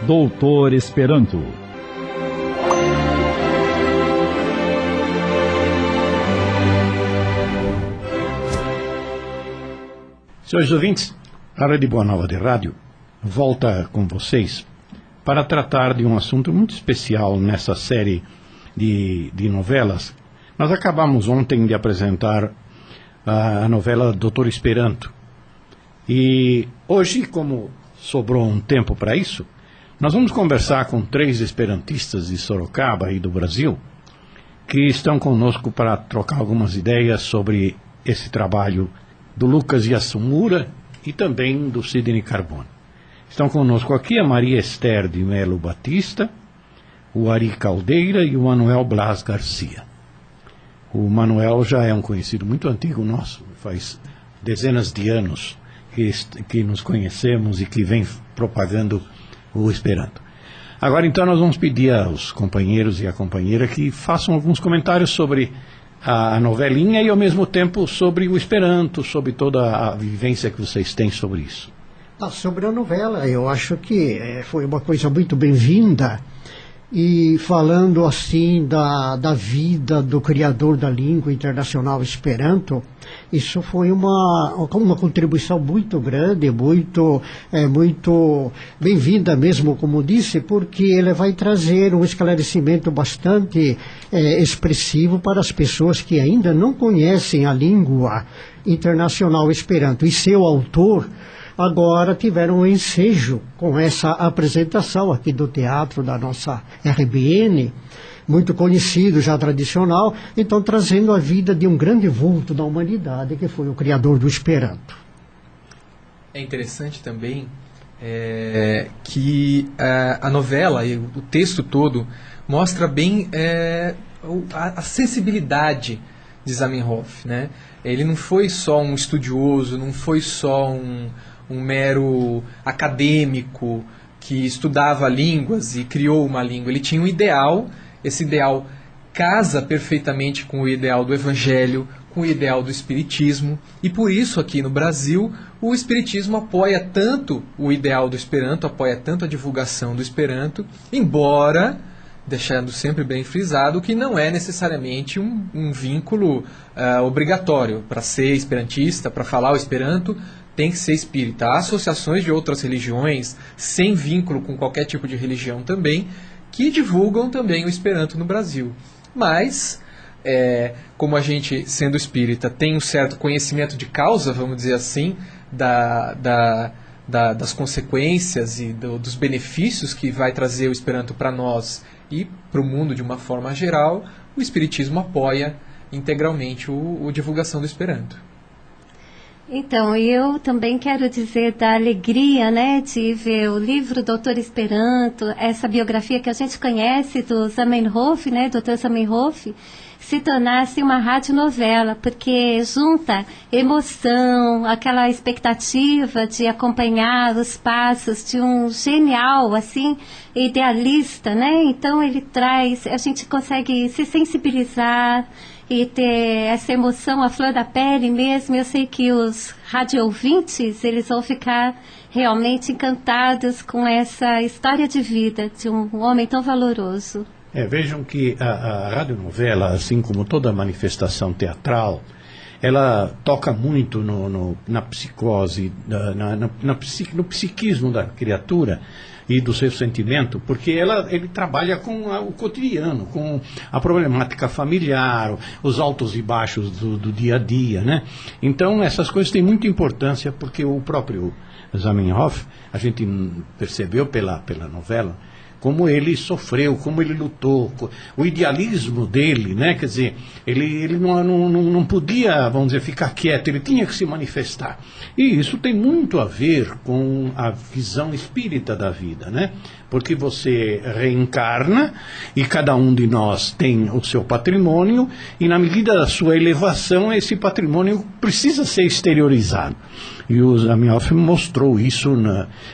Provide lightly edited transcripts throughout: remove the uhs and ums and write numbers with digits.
Doutor Esperanto. Senhores ouvintes, a Rede Boa Nova de Rádio volta com vocês para tratar de um assunto muito especial nessa série de novelas. Nós acabamos ontem de apresentar a novela Doutor Esperanto. E hoje, como sobrou um tempo para isso, nós vamos conversar com 3 esperantistas de Sorocaba e do Brasil que estão conosco para trocar algumas ideias sobre esse trabalho do Lucas Yasumura e também do Sidney Carbone. Estão conosco aqui a Maria Esther de Melo Batista, o Ari Caldeira e o Manuel Blas Garcia. O Manuel já é um conhecido muito antigo nosso, faz dezenas de anos que nos conhecemos e que vem propagando o Esperanto. Agora então nós vamos pedir aos companheiros e à companheira que façam alguns comentários sobre a novelinha e ao mesmo tempo sobre o Esperanto, sobre toda a vivência que vocês têm sobre isso. Sobre a novela, eu acho que foi uma coisa muito bem-vinda. E falando assim da vida do criador da língua internacional Esperanto, isso foi uma contribuição muito grande, muito bem-vinda mesmo, como disse, porque ele vai trazer um esclarecimento bastante expressivo para as pessoas que ainda não conhecem a língua internacional Esperanto. E seu autor agora tiveram um ensejo com essa apresentação aqui do teatro da nossa RBN, muito conhecido, já tradicional, então trazendo a vida de um grande vulto da humanidade, que foi o criador do Esperanto. É interessante também que a novela e o texto todo mostra bem a sensibilidade de Zamenhof, né? Ele não foi só um estudioso, não foi só um mero acadêmico que estudava línguas e criou uma língua. Ele tinha um ideal, esse ideal casa perfeitamente com o ideal do Evangelho, com o ideal do Espiritismo, e por isso aqui no Brasil o Espiritismo apoia tanto o ideal do Esperanto, apoia tanto a divulgação do Esperanto, embora, deixando sempre bem frisado, que não é necessariamente um vínculo obrigatório para ser esperantista, para falar o Esperanto, tem que ser espírita. Há associações de outras religiões, sem vínculo com qualquer tipo de religião também, que divulgam também o Esperanto no Brasil. Mas, como a gente, sendo espírita, tem um certo conhecimento de causa, vamos dizer assim, das consequências e dos benefícios que vai trazer o Esperanto para nós e para o mundo de uma forma geral, o Espiritismo apoia integralmente a divulgação do Esperanto. Então, eu também quero dizer da alegria, né, de ver o livro Doutor Esperanto, essa biografia que a gente conhece do Zamenhof, né, Dr. Zamenhof, se tornasse uma radionovela, porque junta emoção, aquela expectativa de acompanhar os passos de um genial, assim, idealista, né? Então ele traz, a gente consegue se sensibilizar e ter essa emoção à flor da pele mesmo. Eu sei que os radio-ouvintes, eles vão ficar realmente encantados com essa história de vida de um homem tão valoroso. Vejam que a radionovela, assim como toda manifestação teatral, ela toca muito na psicose, no psiquismo da criatura e do seu sentimento, porque ele trabalha com o cotidiano, com a problemática familiar, os altos e baixos do dia a dia, né? Então essas coisas têm muita importância, porque o próprio Zamenhof, a gente percebeu pela novela, como ele sofreu, como ele lutou, o idealismo dele, né? Quer dizer, ele não podia, vamos dizer, ficar quieto, ele tinha que se manifestar. E isso tem muito a ver com a visão espírita da vida, né? Porque você reencarna e cada um de nós tem o seu patrimônio e na medida da sua elevação esse patrimônio precisa ser exteriorizado. E o Zamenhof mostrou isso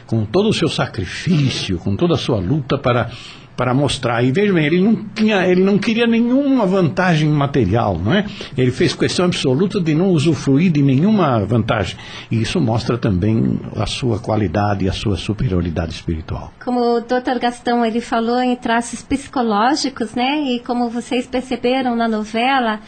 com todo o seu sacrifício, com toda a sua luta para para mostrar. E veja bem, ele não queria nenhuma vantagem material, não é? Ele fez questão absoluta de não usufruir de nenhuma vantagem. E isso mostra também a sua qualidade e a sua superioridade espiritual. Como o Dr. Gastão, ele falou em traços psicológicos, né? E como vocês perceberam na novela,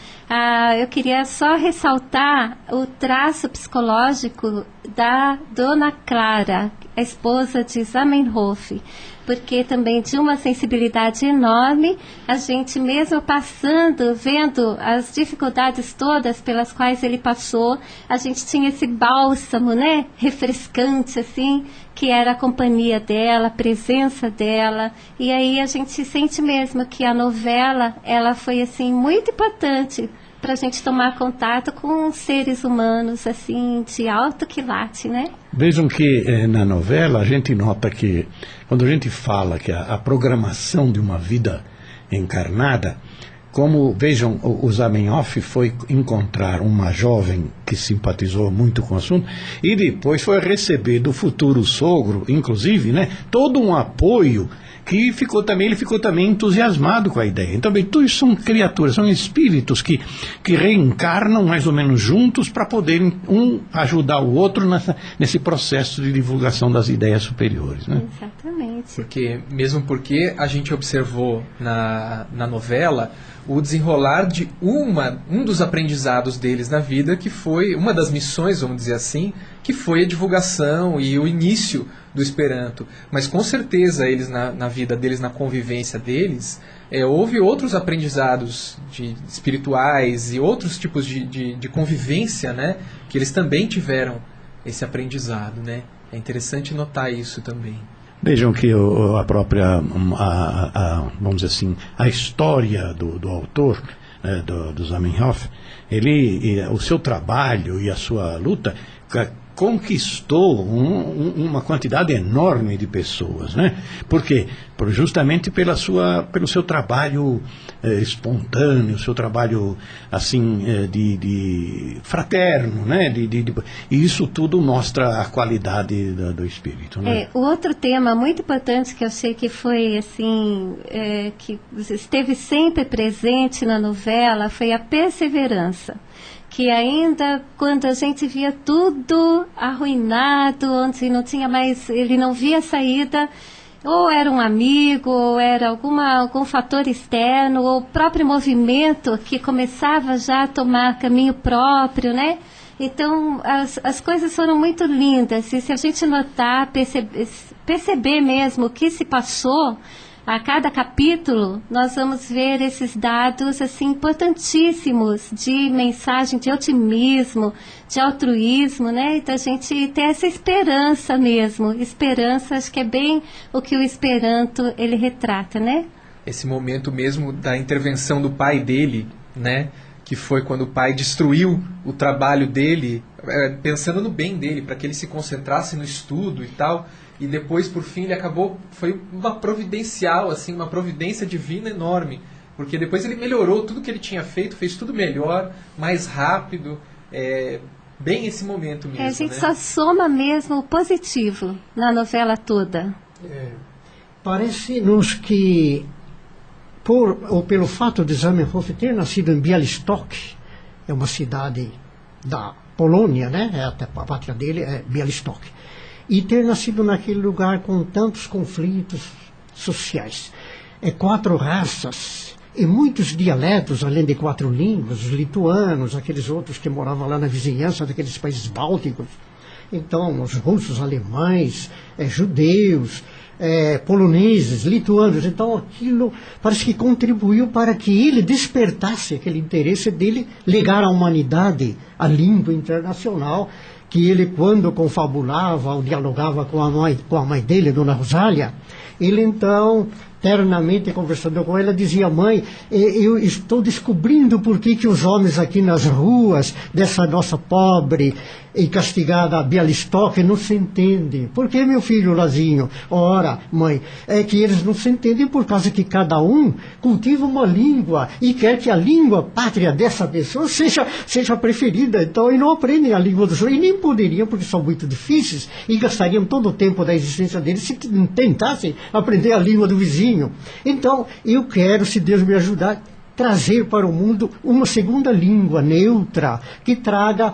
eu queria só ressaltar o traço psicológico da Dona Clara, a esposa de Zamenhof, porque também de uma sensibilidade enorme, a gente mesmo passando, vendo as dificuldades todas pelas quais ele passou, a gente tinha esse bálsamo, né, refrescante, assim, que era a companhia dela, a presença dela, e aí a gente sente mesmo que a novela, ela foi, assim, muito importante para a gente tomar contato com seres humanos, assim, de alto quilate, né? Vejam que na novela a gente nota que, quando a gente fala que a programação de uma vida encarnada, como, vejam, o Zamenhof foi encontrar uma jovem que simpatizou muito com o assunto e depois foi receber do futuro sogro, inclusive, né, todo um apoio que ele ficou também entusiasmado com a ideia. Então, bem, tudo isso são criaturas, são espíritos que reencarnam mais ou menos juntos para poderem ajudar o outro nesse processo de divulgação das ideias superiores, né? Exatamente. Mesmo porque a gente observou na novela o desenrolar de um dos aprendizados deles na vida, que foi uma das missões, vamos dizer assim, que foi a divulgação e o início do Esperanto. Mas com certeza eles na vida deles, na convivência deles, houve outros aprendizados espirituais e outros tipos de convivência, né, que eles também tiveram esse aprendizado, né? É interessante notar isso também. Vejam que a própria, vamos dizer assim, a história do autor, do Zamenhof, o seu trabalho e a sua luta conquistou uma quantidade enorme de pessoas, né? Por quê? Justamente pelo seu trabalho espontâneo, seu trabalho assim de fraterno, né? E isso tudo mostra a qualidade do espírito, né? O outro tema muito importante que eu achei que foi assim, que esteve sempre presente na novela, foi a perseverança. Que ainda quando a gente via tudo arruinado, onde não tinha mais, ele não via saída, ou era um amigo, ou era algum fator externo, ou o próprio movimento que começava já a tomar caminho próprio, né? Então, as coisas foram muito lindas, e se a gente notar, perceber mesmo o que se passou, a cada capítulo, nós vamos ver esses dados assim, importantíssimos de mensagem de otimismo, de altruísmo, né? Então a gente tem essa esperança mesmo. Esperança, acho que é bem o que o Esperanto ele retrata, né? Esse momento mesmo da intervenção do pai dele, né? Que foi quando o pai destruiu o trabalho dele, pensando no bem dele, para que ele se concentrasse no estudo e tal. E depois, por fim, ele acabou, foi uma providencial, assim, uma providência divina enorme. Porque depois ele melhorou tudo que ele tinha feito, fez tudo melhor, mais rápido, bem esse momento mesmo. A gente só soma mesmo o positivo na novela toda. Parece-nos que, pelo fato de Zamenhof ter nascido em Białystok, é uma cidade da Polônia, né? Até a pátria dele é Białystok. E ter nascido naquele lugar com tantos conflitos sociais. 4 raças e muitos dialetos, além de 4 línguas, os lituanos, aqueles outros que moravam lá na vizinhança daqueles países bálticos. Então, os russos, alemães, judeus, poloneses, lituanos. Então, aquilo parece que contribuiu para que ele despertasse aquele interesse dele ligar à humanidade a língua internacional, que ele, quando confabulava ou dialogava com a mãe dele, Dona Rosália, ele então, ternamente conversando com ela, dizia: mãe, eu estou descobrindo por que os homens aqui nas ruas dessa nossa pobre e castigada Białystok não se entendem. Por que, meu filho Lazinho? Ora, mãe, é que eles não se entendem por causa que cada um cultiva uma língua e quer que a língua pátria dessa pessoa seja preferida. Então, e não aprendem a língua dos outros, e nem poderiam, porque são muito difíceis, e gastariam todo o tempo da existência deles se tentassem aprender a língua do vizinho. Então, eu quero, se Deus me ajudar, trazer para o mundo uma segunda língua neutra, que traga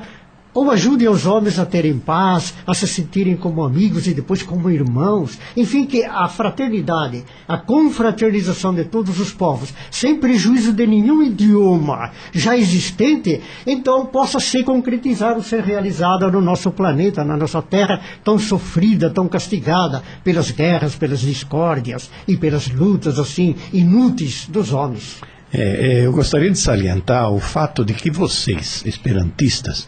ou ajude os homens a terem paz, a se sentirem como amigos e depois como irmãos. Enfim, que a fraternidade, a confraternização de todos os povos, sem prejuízo de nenhum idioma já existente, então possa se concretizar ou ser realizada no nosso planeta, na nossa terra tão sofrida, tão castigada pelas guerras, pelas discórdias e pelas lutas assim inúteis dos homens. Eu gostaria de salientar o fato de que vocês, esperantistas,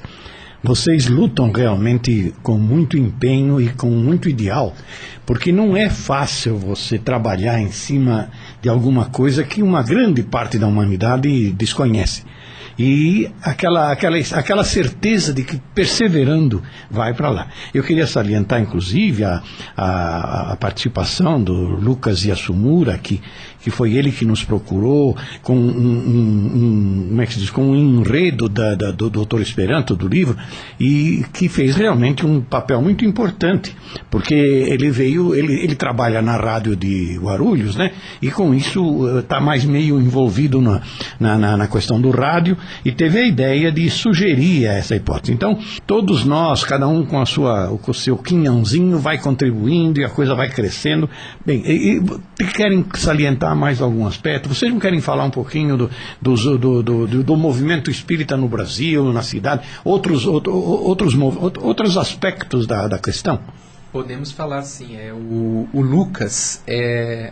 vocês lutam realmente com muito empenho e com muito ideal, porque não é fácil você trabalhar em cima de alguma coisa que uma grande parte da humanidade desconhece. E aquela certeza de que perseverando vai para lá. Eu queria salientar, inclusive, a participação do Lucas Yasumura, que foi ele que nos procurou com como é que se diz, com um enredo do Doutor Esperanto, do livro, e que fez realmente um papel muito importante, porque ele trabalha na rádio de Guarulhos, né? E com isso está mais meio envolvido na questão do rádio, e teve a ideia de sugerir essa hipótese. Então, todos nós, cada um com o seu quinhãozinho, vai contribuindo e a coisa vai crescendo. Bem, querem salientar mais algum aspecto? Vocês não querem falar um pouquinho do movimento espírita no Brasil, na cidade, outros aspectos da questão? Podemos falar sim. O Lucas,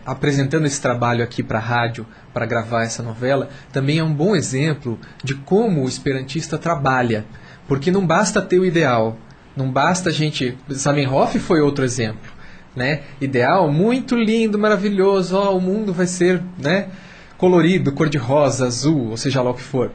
apresentando esse trabalho aqui para a rádio, para gravar essa novela, também é um bom exemplo de como o esperantista trabalha. Porque não basta ter o ideal, não basta a gente... Zamenhof foi outro exemplo, né? Ideal, muito lindo, maravilhoso, o mundo vai ser, né, colorido, cor-de-rosa, azul, ou seja lá o que for.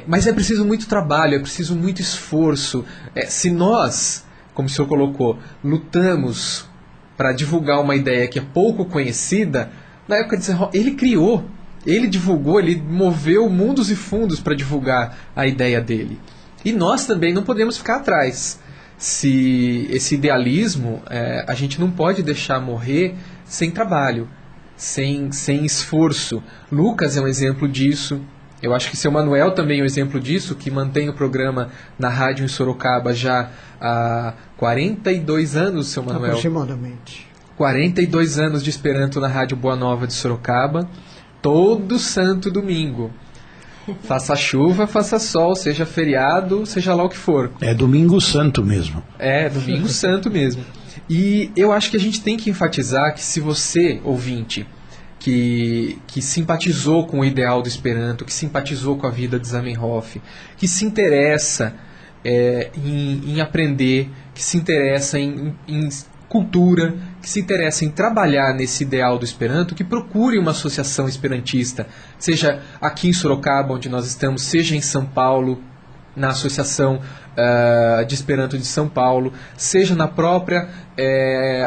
Mas é preciso muito trabalho, é preciso muito esforço. Se nós, como o senhor colocou, lutamos para divulgar uma ideia que é pouco conhecida, na época de Zamenhof, ele criou, ele divulgou, ele moveu mundos e fundos para divulgar a ideia dele. E nós também não podemos ficar atrás. Se esse idealismo, a gente não pode deixar morrer sem trabalho, sem esforço. Lucas é um exemplo disso. Eu acho que seu Manuel também é um exemplo disso, que mantém o programa na rádio em Sorocaba já há 42 anos, seu Manuel. Aproximadamente. 42 anos de Esperanto na Rádio Boa Nova de Sorocaba, todo santo domingo. Faça chuva, faça sol, seja feriado, seja lá o que for. É domingo santo mesmo. É, domingo santo mesmo. E eu acho que a gente tem que enfatizar que se você, ouvinte, que simpatizou com o ideal do Esperanto, que simpatizou com a vida de Zamenhof, que se interessa em aprender, que se interessa em cultura, que se interessa em trabalhar nesse ideal do Esperanto, que procure uma associação esperantista, seja aqui em Sorocaba, onde nós estamos, seja em São Paulo, na Associação de Esperanto de São Paulo, seja na própria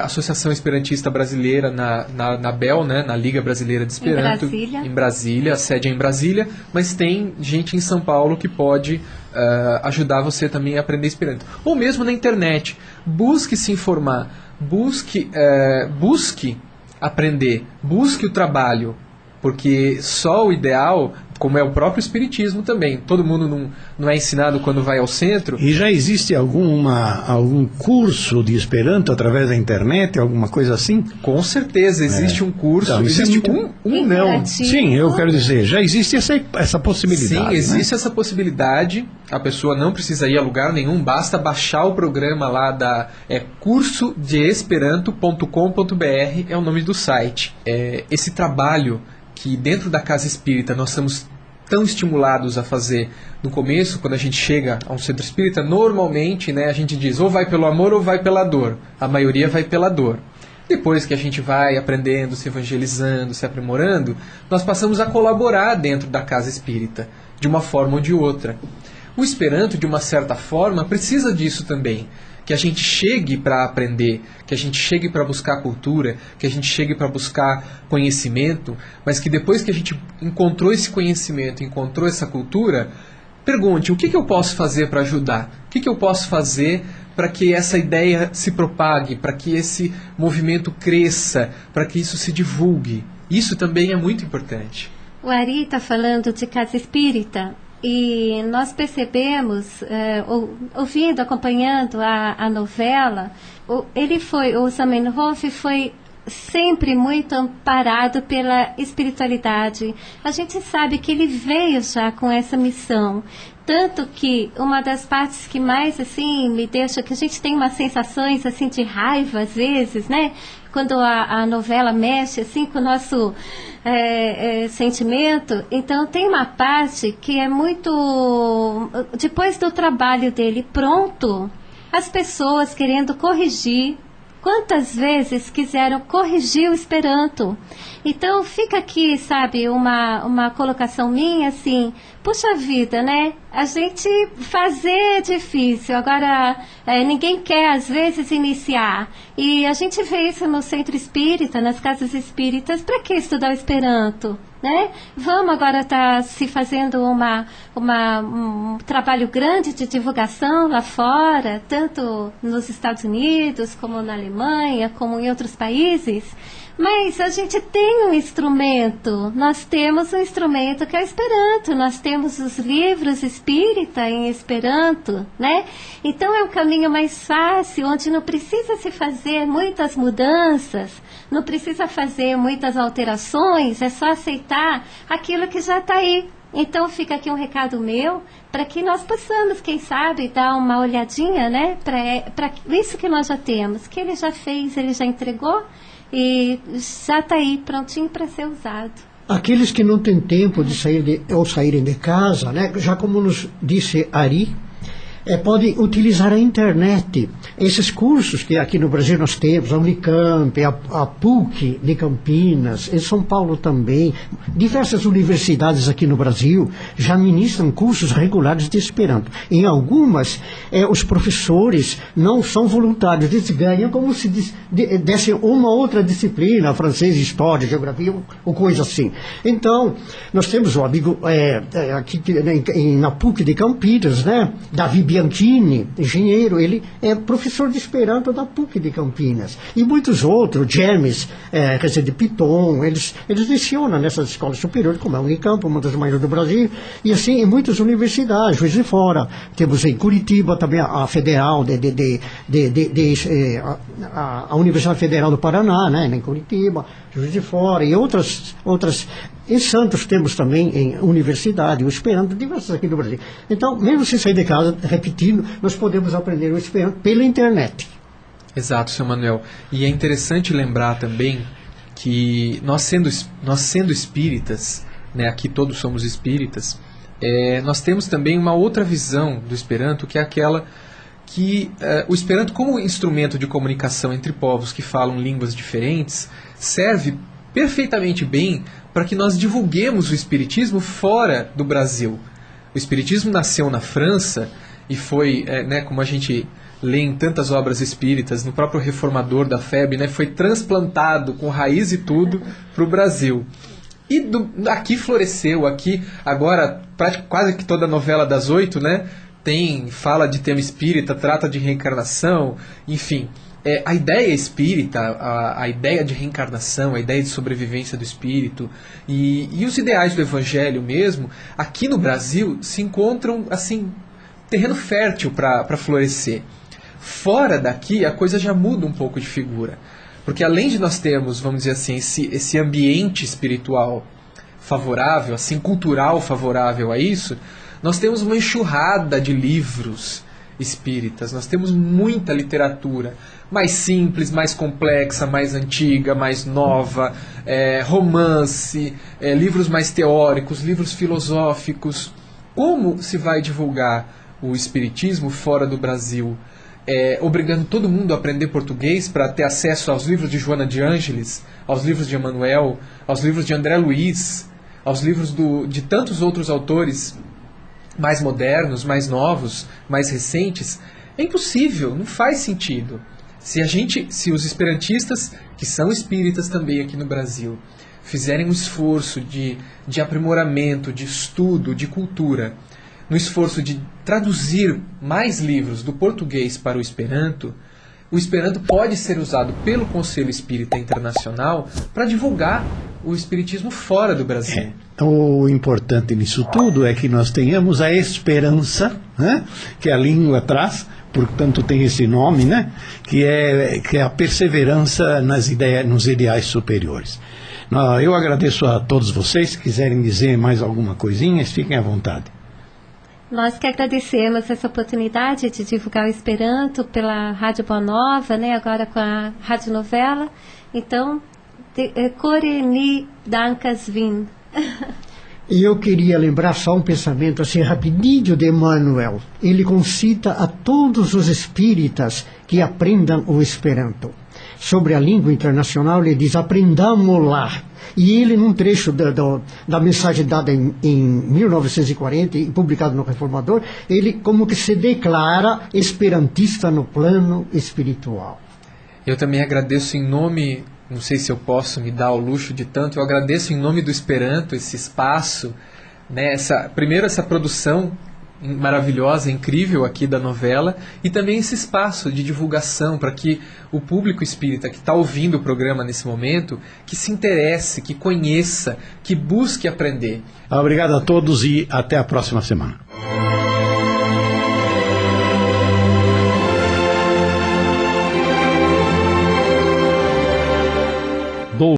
Associação Esperantista Brasileira, na BEL, né, na Liga Brasileira de Esperanto, em Brasília, a sede é em Brasília, mas tem gente em São Paulo que pode ajudar você também a aprender Esperanto. Ou mesmo na internet, busque se informar, busque aprender, busque o trabalho, porque só o ideal, como é o próprio Espiritismo também, todo mundo não é ensinado quando vai ao centro. E já existe algum curso de Esperanto através da internet, alguma coisa assim? Com certeza, existe um curso, então, existe não. Sim, eu quero dizer, já existe essa possibilidade. Sim, existe essa possibilidade, a pessoa não precisa ir a lugar nenhum, basta baixar o programa lá cursodeesperanto.com.br, é o nome do site. Esse trabalho que dentro da Casa Espírita nós estamos tão estimulados a fazer no começo, quando a gente chega a um centro espírita, normalmente, né, a gente diz ou vai pelo amor ou vai pela dor. A maioria vai pela dor. Depois que a gente vai aprendendo, se evangelizando, se aprimorando, nós passamos a colaborar dentro da Casa Espírita, de uma forma ou de outra. O Esperanto, de uma certa forma, precisa disso também. Que a gente chegue para aprender, que a gente chegue para buscar cultura, que a gente chegue para buscar conhecimento, mas que depois que a gente encontrou esse conhecimento, encontrou essa cultura, pergunte, o que eu posso fazer para ajudar? O que eu posso fazer para que essa ideia se propague, para que esse movimento cresça, para que isso se divulgue. Isso também é muito importante. O Ari está falando de casa espírita e nós percebemos, ouvindo, acompanhando a novela, o Zamenhof foi sempre muito amparado pela espiritualidade. A gente sabe que ele veio já com essa missão. Tanto que uma das partes que mais, assim, me deixa, que a gente tem umas sensações, assim, de raiva, às vezes, né? Quando a novela mexe, assim, com o nosso sentimento. Então, tem uma parte que é muito... Depois do trabalho dele pronto, as pessoas querendo corrigir. Quantas vezes quiseram corrigir o Esperanto? Então, fica aqui, sabe, uma colocação minha, assim, puxa vida, né? A gente fazer é difícil, agora ninguém quer, às vezes, iniciar. E a gente vê isso no centro espírita, nas casas espíritas, para que estudar o Esperanto? Né? Vamos agora estar se fazendo um trabalho grande de divulgação lá fora, tanto nos Estados Unidos, como na Alemanha, como em outros países. Mas a gente tem um instrumento, nós temos um instrumento que é o Esperanto, nós temos os livros espírita em Esperanto, né? Então é um caminho mais fácil, onde não precisa se fazer muitas mudanças, não precisa fazer muitas alterações, é só aceitar aquilo que já está aí. Então fica aqui um recado meu, para que nós possamos, quem sabe, dar uma olhadinha, né, para isso que nós já temos, que ele já fez, ele já entregou, e já está aí, prontinho para ser usado. Aqueles que não têm tempo de saírem de casa, né, já como nos disse Ari, podem utilizar a internet. Esses cursos que aqui no Brasil nós temos, a Unicamp, a PUC de Campinas, em São Paulo também, diversas universidades aqui no Brasil já ministram cursos regulares de Esperanto. Em algumas, os professores não são voluntários, eles ganham como se dessem uma outra disciplina, francês, história, geografia, ou coisa assim. Então, nós temos um amigo aqui na PUC de Campinas, né, Davi Bianchini, engenheiro, ele é professor de Esperanto da PUC de Campinas. E muitos outros, James, quer dizer, de Piton, eles lecionam nessas escolas superiores, como a Unicamp, uma das maiores do Brasil, e assim em muitas universidades, Juiz de Fora. Temos em Curitiba também a Federal, a Universidade Federal do Paraná, né, em Curitiba, Juiz de Fora, e outras. Em Santos temos também em universidade, o Esperanto, diversas aqui no Brasil. Então, mesmo sem sair de casa, repetindo, nós podemos aprender o Esperanto pela internet. Exato, Sr. Manuel. E é interessante lembrar também que nós sendo espíritas, né, aqui todos somos espíritas, nós temos também uma outra visão do Esperanto, que é aquela que o Esperanto, como instrumento de comunicação entre povos que falam línguas diferentes, serve perfeitamente bem para que nós divulguemos o Espiritismo fora do Brasil. O Espiritismo nasceu na França e foi, como a gente lê em tantas obras espíritas, no próprio Reformador da FEB, né, foi transplantado com raiz e tudo para o Brasil. E aqui floresceu, aqui agora quase que toda a novela das 8, né, fala de tema espírita, trata de reencarnação, enfim. A ideia espírita, a ideia de reencarnação, a ideia de sobrevivência do espírito e os ideais do evangelho mesmo, aqui no Brasil se encontram assim, terreno fértil para florescer. Fora daqui a coisa já muda um pouco de figura, porque além de nós termos, vamos dizer assim, esse ambiente espiritual favorável, assim, cultural favorável a isso, nós temos uma enxurrada de livros espíritas, nós temos muita literatura, mais simples, mais complexa, mais antiga, mais nova, romance, livros mais teóricos, livros filosóficos. Como se vai divulgar o espiritismo fora do Brasil? Obrigando todo mundo a aprender português para ter acesso aos livros de Joana de Ângeles, aos livros de Emmanuel, aos livros de André Luiz, aos livros de tantos outros autores mais modernos, mais novos, mais recentes. É impossível, não faz sentido. Se os esperantistas, que são espíritas também aqui no Brasil, fizerem um esforço de aprimoramento, de estudo, de cultura, no esforço de traduzir mais livros do português para o Esperanto pode ser usado pelo Conselho Espírita Internacional para divulgar o espiritismo fora do Brasil. O importante nisso tudo é que nós tenhamos a esperança, né, que a língua traz, portanto tem esse nome, né, que é a perseverança nos ideais superiores. Eu agradeço a todos vocês. Se quiserem dizer mais alguma coisinha, fiquem à vontade. Nós que agradecemos essa oportunidade de divulgar o Esperanto pela Rádio Boa Nova, né, agora com a Rádio Novela. Então, Kore ni dankas vin. E eu queria lembrar só um pensamento assim rapidinho de Emmanuel. Ele concita a todos os espíritas que aprendam o Esperanto. Sobre a língua internacional, ele diz: aprendamos-la. E ele, num trecho da mensagem dada em 1940 e publicado no Reformador, ele como que se declara esperantista no plano espiritual. Eu também agradeço em nome, não sei se eu posso me dar o luxo de tanto, eu agradeço em nome do Esperanto esse espaço, né, primeiro essa produção maravilhosa, incrível aqui da novela, e também esse espaço de divulgação para que o público espírita que está ouvindo o programa nesse momento, que se interesse, que conheça, que busque aprender. Obrigado a todos e até a próxima semana.